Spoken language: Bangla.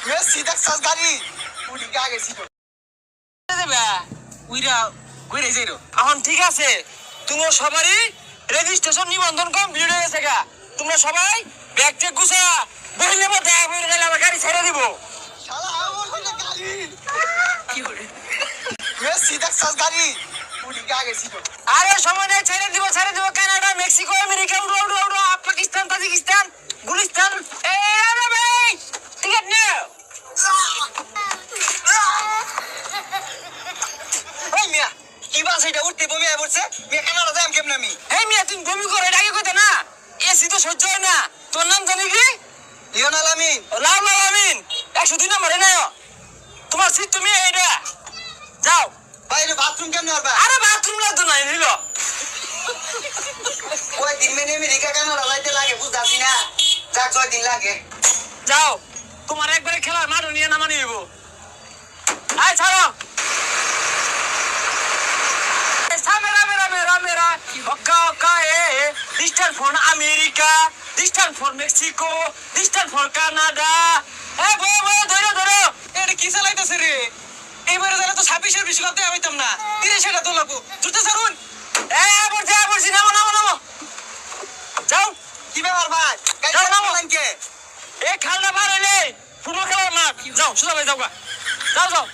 মেসি দেখছস গাড়ি উড়ি আগে ছিল দেবে উইরা ঘুরে যাইরো এখন ঠিক আছে তোমরা সবারই রেজিস্ট্রেশন নিবন্ধন কমপ্লিট হয়ে গেছে গা তোমরা সবাই ব্যাগ টেক গুছা বইলে মধ্যে বইলে গেলে আমার গাড়ি ছেড়ে দিব শালা আমার দিকে গাড়ি কি করে মেসি দেখছস গাড়ি উড়ি আগে ছিল আরে সময় নেই ছেড়ে দিব কানাডা মেক্সিকো আমেরিকা উড়ো উড়ো উড়ো পাকিস্তান তাজিকিস্তান গুলিস্তান আরে ভাই টিকেট নাও ওই মিয়া কি বাস এটা উঠতে বমি আই পড়ছে মিয়া কানাডা যাম কেমনে আমি এই মিয়া তুমি বমি করে এটা আগে কইতে না এসি তো সহ্য হয় না তোর নাম জানি কি লিওনাল আমিন লাল আমিন 102 নম্বরে নাও তোমার সিট তুমি এইটা যাও বাইরে বাথরুম কেমনে হবে আরে বাথরুম লাগতো না নিল ওই দিন মেনে আমেরিকা কানাডা যাইতে লাগে বুঝতাছি না যাক 6 দিন লাগে যাও তোমার একবারে খেলার মাঠ নিয়ে নামানি হইব আয় ছাড়ো মেরা ওকা ওকা distance for America distance for Mexico distance for Canada বয় ধরো এটা কি চালাইতেছে রে এবারে যারা তো 26 এর বেশি করতে হইতাম না 30 এটা তো লাগবো জুতা ছাড়ুন বলছি নামো যাও কি ব্যাপার ভাই যাও, নামো। কে এ খালটা বার হইলে ফুটবল খেলার মাঠ যাও সোজা ভাই যাও